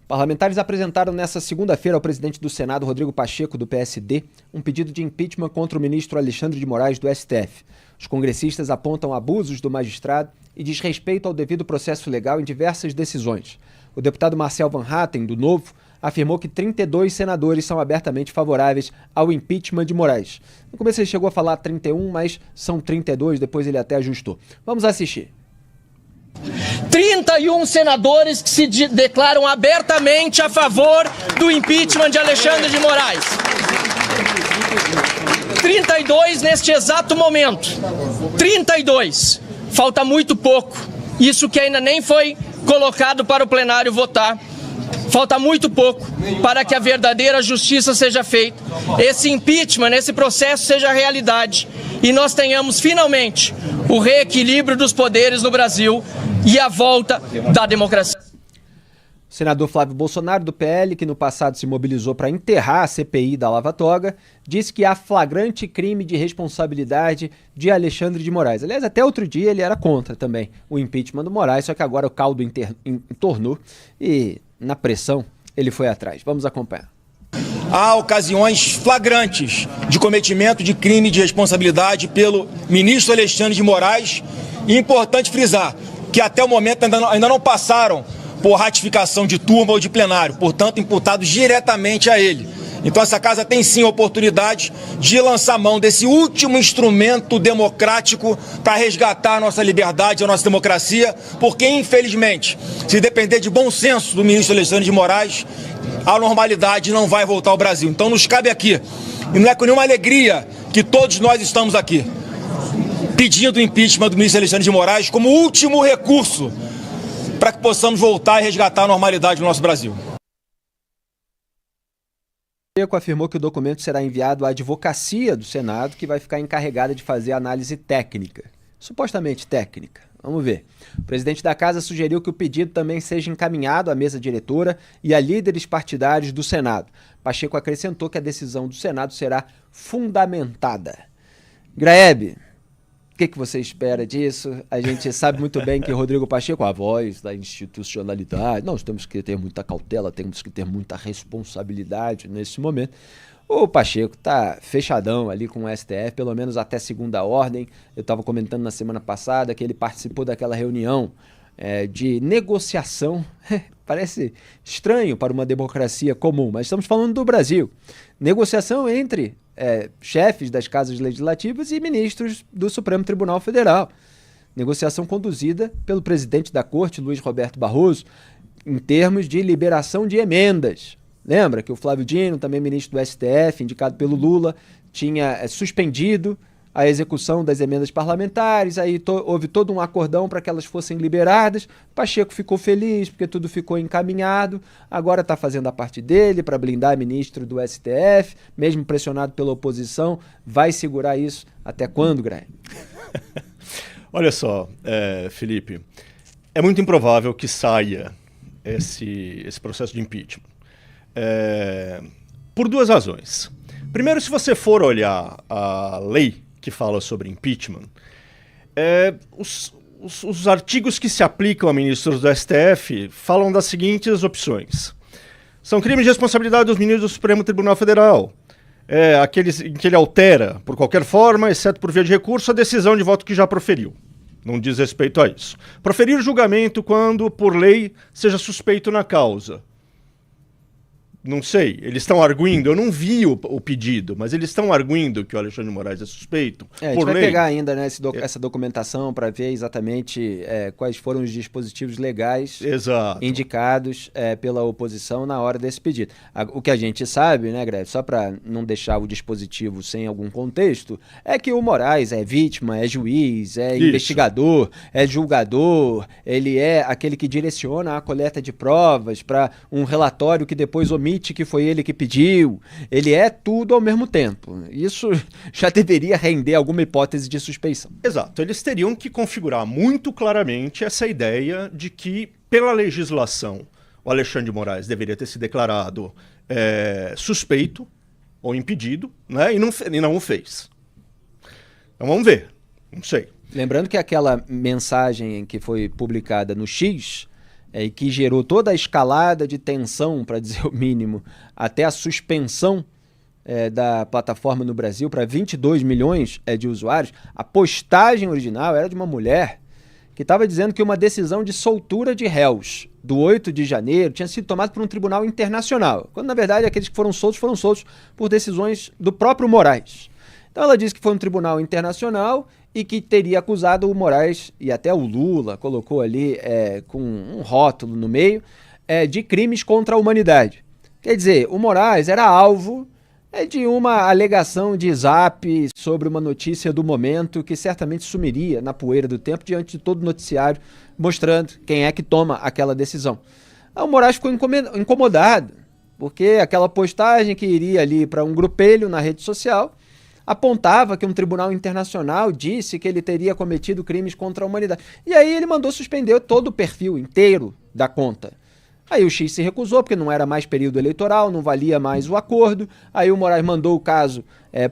Parlamentares apresentaram nesta segunda-feira ao presidente do Senado, Rodrigo Pacheco, do PSD, um pedido de impeachment contra o ministro Alexandre de Moraes, do STF. Os congressistas apontam abusos do magistrado e desrespeito ao devido processo legal em diversas decisões. O deputado Marcel Van Hatten, do Novo, afirmou que 32 senadores são abertamente favoráveis ao impeachment de Moraes. No começo ele chegou a falar 31, mas são 32, depois ele até ajustou. Vamos assistir. 31 senadores que se declaram abertamente a favor do impeachment de Alexandre de Moraes. 32 neste exato momento. 32. Falta muito pouco. Isso que ainda nem foi colocado para o plenário votar. Falta muito pouco para que a verdadeira justiça seja feita, esse impeachment, esse processo seja realidade e nós tenhamos finalmente o reequilíbrio dos poderes no Brasil e a volta da democracia. O senador Flávio Bolsonaro, do PL, que no passado se mobilizou para enterrar a CPI da Lava Toga, disse que há flagrante crime de responsabilidade de Alexandre de Moraes. Aliás, até outro dia ele era contra também o impeachment do Moraes, só que agora o caldo entornou e, na pressão, ele foi atrás. Vamos acompanhar. Há ocasiões flagrantes de cometimento de crime de responsabilidade pelo ministro Alexandre de Moraes. E é importante frisar que até o momento ainda não passaram por ratificação de turma ou de plenário, portanto imputados diretamente a ele. Então essa casa tem sim a oportunidade de lançar mão desse último instrumento democrático para resgatar a nossa liberdade, a nossa democracia, porque infelizmente, se depender de bom senso do ministro Alexandre de Moraes, a normalidade não vai voltar ao Brasil. Então nos cabe aqui, e não é com nenhuma alegria que todos nós estamos aqui, pedindo o impeachment do ministro Alexandre de Moraes como último recurso para que possamos voltar e resgatar a normalidade do nosso Brasil. Pacheco afirmou que o documento será enviado à advocacia do Senado, que vai ficar encarregada de fazer a análise técnica. Supostamente técnica. Vamos ver. O presidente da casa sugeriu que o pedido também seja encaminhado à mesa diretora e a líderes partidários do Senado. Pacheco acrescentou que a decisão do Senado será fundamentada. Graeb, o que você espera disso? A gente sabe muito bem que Rodrigo Pacheco, a voz da institucionalidade, nós temos que ter muita cautela, temos que ter muita responsabilidade nesse momento. O Pacheco está fechadão ali com o STF, pelo menos até segunda ordem. Eu estava comentando na semana passada que ele participou daquela reunião de negociação. Parece estranho para uma democracia comum, mas estamos falando do Brasil. Negociação entre chefes das casas legislativas e ministros do Supremo Tribunal Federal. Negociação conduzida pelo presidente da Corte, Luiz Roberto Barroso, em termos de liberação de emendas. Lembra que o Flávio Dino, também ministro do STF, indicado pelo Lula, tinha suspendido a execução das emendas parlamentares, aí houve todo um acordão para que elas fossem liberadas. Pacheco ficou feliz porque tudo ficou encaminhado, agora está fazendo a parte dele para blindar ministro do STF, mesmo pressionado pela oposição. Vai segurar isso até quando, Greg? Olha só, Felipe, é muito improvável que saia esse processo de impeachment. Por duas razões. Primeiro, se você for olhar a lei que fala sobre impeachment, os artigos que se aplicam a ministros do STF falam das seguintes opções. São crimes de responsabilidade dos ministros do Supremo Tribunal Federal, aqueles em que ele altera, por qualquer forma, exceto por via de recurso, a decisão de voto que já proferiu. Não diz respeito a isso. Proferir julgamento quando, por lei, seja suspeito na causa. Não sei, eles estão arguindo, eu não vi o pedido, mas eles estão arguindo que o Alexandre de Moraes é suspeito. A gente vai pegar ainda, né, essa documentação para ver exatamente quais foram os dispositivos legais indicados pela oposição na hora desse pedido. O que a gente sabe, né, Greg, só para não deixar o dispositivo sem algum contexto, é que o Moraes é vítima, é juiz, é investigador, é julgador, ele é aquele que direciona a coleta de provas para um relatório que depois omite que foi ele que pediu. Ele é tudo ao mesmo tempo. Isso já deveria render alguma hipótese de suspeição. Exato. Eles teriam que configurar muito claramente essa ideia de que, pela legislação, o Alexandre de Moraes deveria ter se declarado suspeito ou impedido, né? E não o fez. Então vamos ver. Não sei. Lembrando que aquela mensagem que foi publicada no X e que gerou toda a escalada de tensão, para dizer o mínimo, até a suspensão da plataforma no Brasil para 22 milhões de usuários, a postagem original era de uma mulher que estava dizendo que uma decisão de soltura de réus do 8 de janeiro tinha sido tomada por um tribunal internacional, quando na verdade aqueles que foram soltos por decisões do próprio Moraes. Então ela disse que foi um tribunal internacional e que teria acusado o Moraes, e até o Lula colocou ali com um rótulo no meio, de crimes contra a humanidade. Quer dizer, o Moraes era alvo de uma alegação de Zap sobre uma notícia do momento que certamente sumiria na poeira do tempo diante de todo o noticiário, mostrando quem é que toma aquela decisão. O Moraes ficou incomodado, porque aquela postagem que iria ali para um grupelho na rede social apontava que um tribunal internacional disse que ele teria cometido crimes contra a humanidade. E aí ele mandou suspender todo o perfil inteiro da conta. Aí o X se recusou, porque não era mais período eleitoral, não valia mais o acordo. Aí o Moraes mandou o caso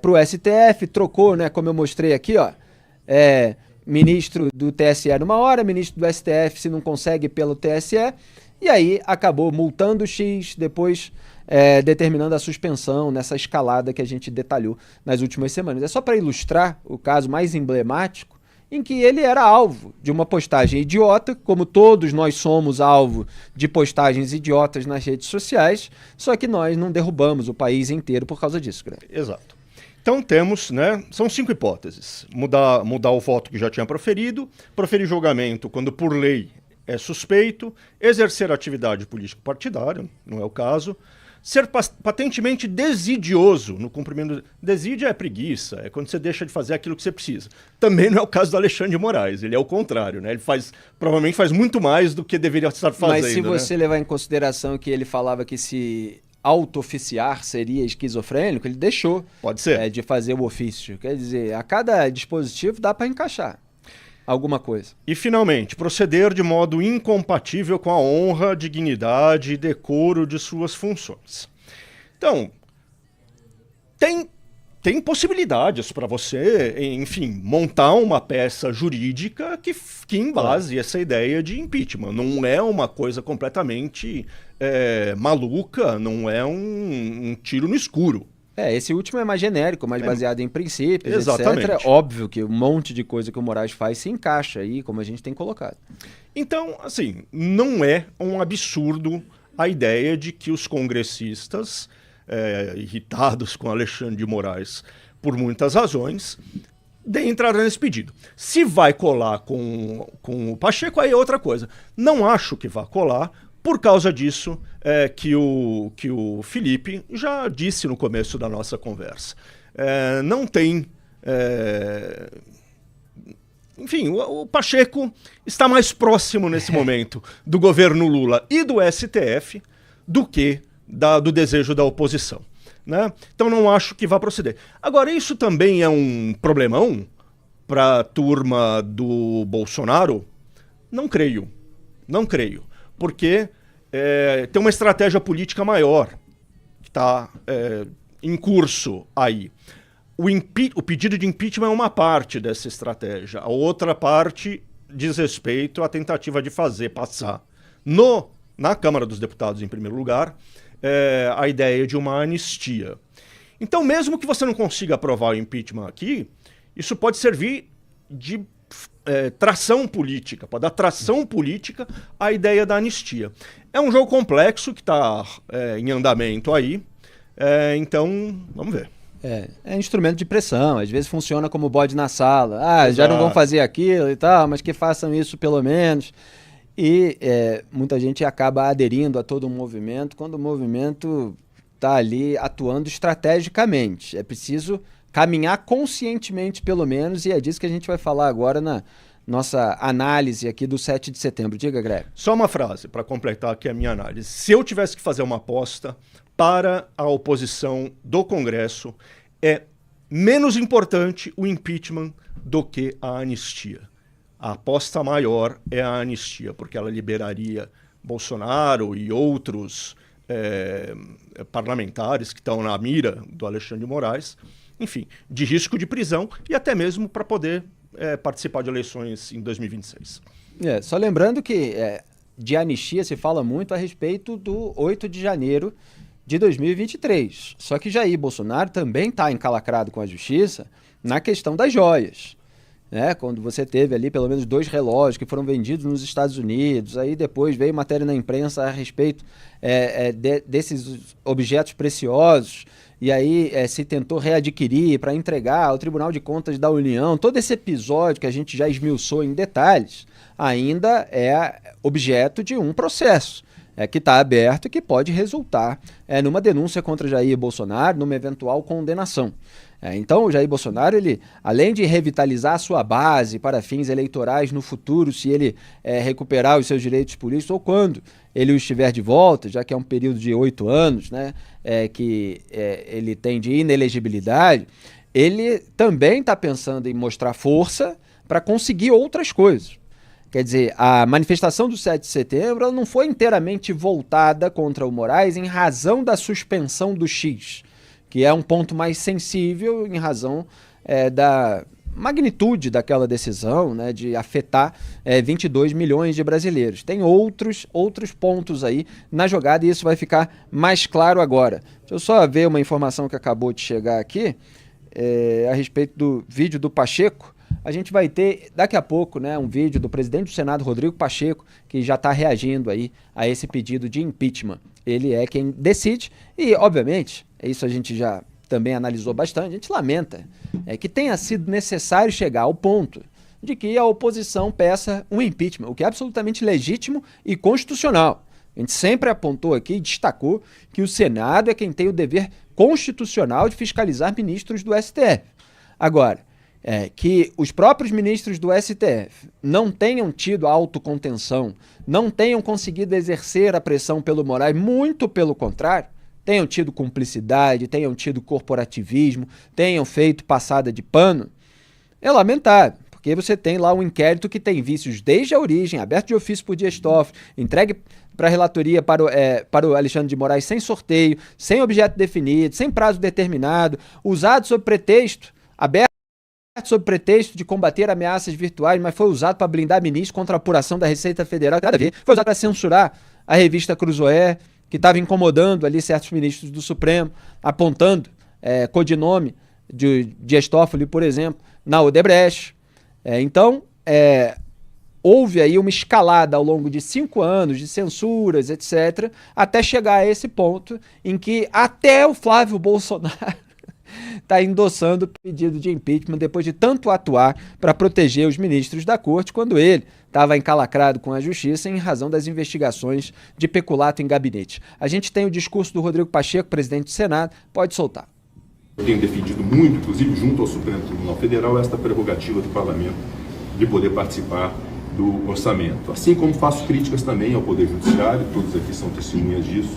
para o STF, trocou, né, como eu mostrei aqui, ministro do TSE numa hora, ministro do STF se não consegue pelo TSE, e aí acabou multando o X, depois determinando a suspensão nessa escalada que a gente detalhou nas últimas semanas. É só para ilustrar o caso mais emblemático, em que ele era alvo de uma postagem idiota, como todos nós somos alvo de postagens idiotas nas redes sociais, só que nós não derrubamos o país inteiro por causa disso, Greg. Exato. Então temos, né, são 5 hipóteses. Mudar o voto que já tinha proferido, proferir julgamento quando por lei é suspeito, exercer atividade político-partidária, não é o caso, ser patentemente desidioso no cumprimento... Desídia é preguiça, é quando você deixa de fazer aquilo que você precisa. Também não é o caso do Alexandre de Moraes, ele é o contrário, né? Ele provavelmente faz muito mais do que deveria estar fazendo. Mas se você levar em consideração que ele falava que se auto-oficiar seria esquizofrênico, ele deixou Pode ser. De fazer o ofício. Quer dizer, a cada dispositivo dá para encaixar alguma coisa. E, finalmente, proceder de modo incompatível com a honra, dignidade e decoro de suas funções. Então, tem possibilidades para você, enfim, montar uma peça jurídica que embase essa ideia de impeachment. Não é uma coisa completamente maluca, não é um tiro no escuro. Esse último é mais genérico, mais baseado em princípios, Exatamente. etc. Óbvio que um monte de coisa que o Moraes faz se encaixa aí, como a gente tem colocado. Então, assim, não é um absurdo a ideia de que os congressistas, irritados com Alexandre de Moraes por muitas razões, entrarão nesse pedido. Se vai colar com o Pacheco, aí é outra coisa. Não acho que vá colar. Por causa disso, que o Felipe já disse no começo da nossa conversa. Não tem... Enfim, o Pacheco está mais próximo nesse momento do governo Lula e do STF do que do desejo da oposição, né? Então não acho que vá proceder. Agora, isso também é um problemão para a turma do Bolsonaro? Não creio. Não creio. Porque tem uma estratégia política maior que está em curso aí. O pedido de impeachment é uma parte dessa estratégia. A outra parte diz respeito à tentativa de fazer passar na Câmara dos Deputados, em primeiro lugar, a ideia de uma anistia. Então, mesmo que você não consiga aprovar o impeachment aqui, isso pode servir de tração política, pode dar tração política à ideia da anistia. É um jogo complexo que está em andamento aí, então vamos ver. É instrumento de pressão, às vezes funciona como bode na sala. Já não vão fazer aquilo e tal, mas que façam isso pelo menos. E muita gente acaba aderindo a todo um movimento quando o movimento está ali atuando estrategicamente. É preciso caminhar conscientemente, pelo menos, e é disso que a gente vai falar agora na nossa análise aqui do 7 de setembro. Diga, Greg. Só uma frase para completar aqui a minha análise. Se eu tivesse que fazer uma aposta para a oposição do Congresso, é menos importante o impeachment do que a anistia. A aposta maior é a anistia, porque ela liberaria Bolsonaro e outros parlamentares que estão na mira do Alexandre de Moraes, enfim, de risco de prisão e até mesmo para poder participar de eleições em 2026. Só lembrando que de anistia se fala muito a respeito do 8 de janeiro de 2023. Só que Jair Bolsonaro também está encalacrado com a justiça na questão das joias. Né? Quando você teve ali pelo menos 2 relógios que foram vendidos nos Estados Unidos, aí depois veio matéria na imprensa a respeito desses objetos preciosos, e aí se tentou readquirir para entregar ao Tribunal de Contas da União. Todo esse episódio que a gente já esmiuçou em detalhes ainda é objeto de um processo que está aberto e que pode resultar numa denúncia contra Jair Bolsonaro, numa eventual condenação. Então, o Jair Bolsonaro, ele, além de revitalizar a sua base para fins eleitorais no futuro, se ele recuperar os seus direitos políticos, ou quando ele estiver de volta, já que é um período de 8 anos, né, que ele tem de inelegibilidade, ele também está pensando em mostrar força para conseguir outras coisas. Quer dizer, a manifestação do 7 de setembro ela não foi inteiramente voltada contra o Moraes em razão da suspensão do X, que é um ponto mais sensível em razão da magnitude daquela decisão, né, de afetar 22 milhões de brasileiros. Tem outros pontos aí na jogada e isso vai ficar mais claro agora. Deixa eu só ver uma informação que acabou de chegar aqui a respeito do vídeo do Pacheco. A gente vai ter daqui a pouco, né, um vídeo do presidente do Senado, Rodrigo Pacheco, que já está reagindo aí a esse pedido de impeachment. Ele é quem decide e, obviamente, isso a gente já também analisou bastante, a gente lamenta que tenha sido necessário chegar ao ponto de que a oposição peça um impeachment, o que é absolutamente legítimo e constitucional. A gente sempre apontou aqui e destacou que o Senado é quem tem o dever constitucional de fiscalizar ministros do STF. Agora, que os próprios ministros do STF não tenham tido autocontenção, não tenham conseguido exercer a pressão pelo Moraes, muito pelo contrário, tenham tido cumplicidade, tenham tido corporativismo, tenham feito passada de pano, é lamentável, porque você tem lá um inquérito que tem vícios desde a origem, aberto de ofício por Dias Toffoli, entregue para a relatoria para o Alexandre de Moraes sem sorteio, sem objeto definido, sem prazo determinado, usado sob pretexto, aberto sob pretexto de combater ameaças virtuais, mas foi usado para blindar ministros contra a apuração da Receita Federal, nada a ver. Foi usado para censurar a revista Cruzoé, que estava incomodando ali certos ministros do Supremo, apontando codinome de Dias Toffoli, por exemplo, na Odebrecht. Então, houve aí uma escalada ao longo de 5 anos de censuras, etc., até chegar a esse ponto em que até o Flávio Bolsonaro está endossando o pedido de impeachment depois de tanto atuar para proteger os ministros da corte, quando ele estava encalacrado com a justiça em razão das investigações de peculato em gabinete. A gente tem o discurso do Rodrigo Pacheco, presidente do Senado, pode soltar. Eu tenho defendido muito, inclusive junto ao Supremo Tribunal Federal, esta prerrogativa do Parlamento de poder participar do orçamento. Assim como faço críticas também ao Poder Judiciário, todos aqui são testemunhas disso.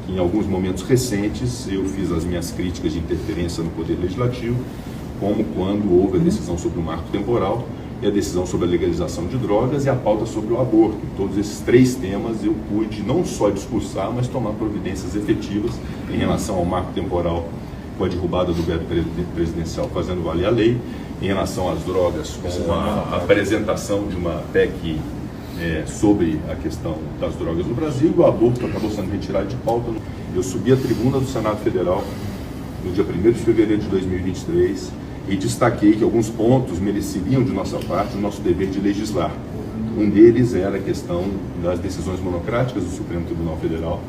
Em alguns momentos recentes, eu fiz as minhas críticas de interferência no Poder Legislativo, como quando houve a decisão sobre o marco temporal e a decisão sobre a legalização de drogas e a pauta sobre o aborto. Em todos esses 3 temas eu pude não só discursar, mas tomar providências efetivas em relação ao marco temporal com a derrubada do veto presidencial fazendo valer a lei, em relação às drogas com a apresentação de uma PEC sobre a questão das drogas no Brasil, e o aborto acabou sendo retirado de pauta. Eu subi à tribuna do Senado Federal no dia 1º de fevereiro de 2023 e destaquei que alguns pontos mereceriam de nossa parte o nosso dever de legislar. Um deles era a questão das decisões monocráticas do Supremo Tribunal Federal,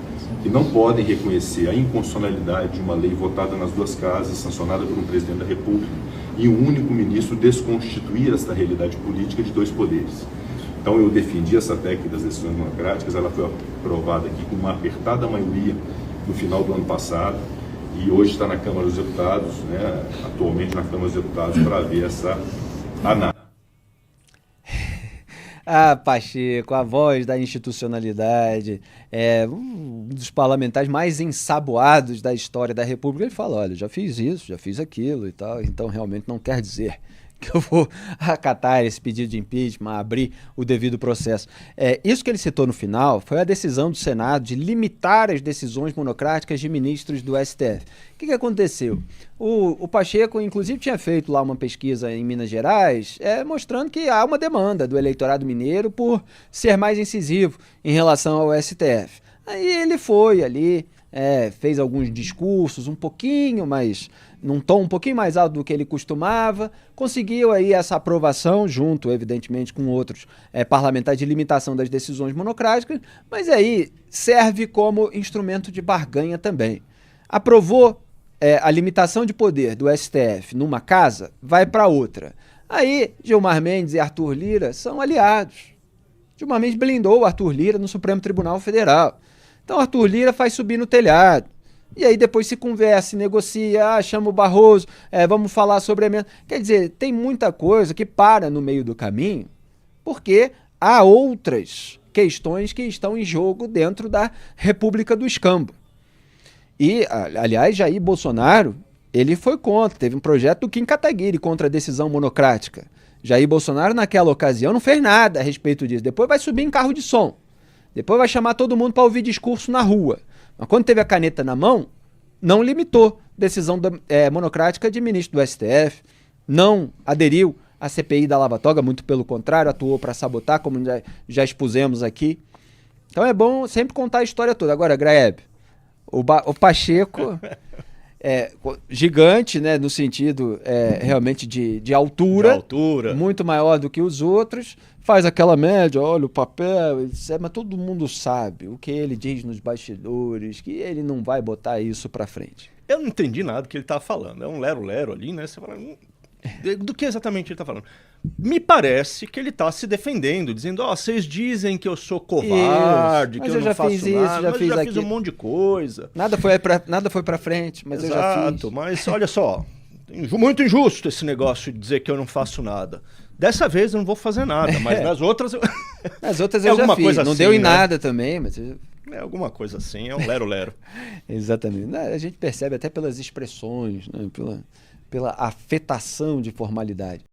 que não podem reconhecer a inconstitucionalidade de uma lei votada nas 2 casas, sancionada por um presidente da República, e um único ministro desconstituir esta realidade política de 2 poderes. Então eu defendi essa técnica das decisões monocráticas, ela foi aprovada aqui com uma apertada maioria no final do ano passado e hoje está na Câmara dos Deputados, né, atualmente na Câmara dos Deputados, para ver essa análise. Pacheco, a voz da institucionalidade, um dos parlamentares mais ensaboados da história da República, ele fala, olha, já fiz isso, já fiz aquilo e tal, então realmente não quer dizer que eu vou acatar esse pedido de impeachment, abrir o devido processo. Isso que ele citou no final foi a decisão do Senado de limitar as decisões monocráticas de ministros do STF. O que aconteceu? O Pacheco, inclusive, tinha feito lá uma pesquisa em Minas Gerais, mostrando que há uma demanda do eleitorado mineiro por ser mais incisivo em relação ao STF. Aí ele foi ali, fez alguns discursos um pouquinho mais, num tom um pouquinho mais alto do que ele costumava, conseguiu aí essa aprovação, junto, evidentemente, com outros parlamentares de limitação das decisões monocráticas, mas aí serve como instrumento de barganha também. Aprovou a limitação de poder do STF numa casa, vai para outra. Aí Gilmar Mendes e Arthur Lira são aliados. Gilmar Mendes blindou o Arthur Lira no Supremo Tribunal Federal. Então Arthur Lira faz subir no telhado. E aí depois se conversa, se negocia, chama o Barroso, vamos falar sobre a emenda. Quer dizer, tem muita coisa que para no meio do caminho, porque há outras questões que estão em jogo dentro da República do Escambo. E, aliás, Jair Bolsonaro, ele foi contra, teve um projeto do Kim Kataguiri contra a decisão monocrática. Jair Bolsonaro, naquela ocasião, não fez nada a respeito disso. Depois vai subir em carro de som. Depois vai chamar todo mundo para ouvir discurso na rua. Mas quando teve a caneta na mão, não limitou decisão monocrática de ministro do STF, não aderiu à CPI da Lava Toga, muito pelo contrário, atuou para sabotar, como já expusemos aqui. Então é bom sempre contar a história toda. Agora, Graeb, o Pacheco gigante, né, no sentido realmente de altura, muito maior do que os outros, faz aquela média, olha o papel, mas todo mundo sabe o que ele diz nos bastidores, que ele não vai botar isso pra frente. Eu não entendi nada do que ele tá falando, é um lero-lero ali, né, você fala, do que exatamente ele tá falando? Me parece que ele tá se defendendo, dizendo, vocês dizem que eu sou covarde, que eu não faço nada, mas eu já fiz um monte de coisa. Nada foi pra frente, mas Exato, eu já fiz. Mas olha só, muito injusto esse negócio de dizer que eu não faço nada. Dessa vez eu não vou fazer nada, mas nas outras eu... Nas outras eu já fiz, coisa não assim, deu em né? nada também, mas... É alguma coisa assim, é um lero-lero. Exatamente. A gente percebe até pelas expressões, né? pela afetação de formalidade.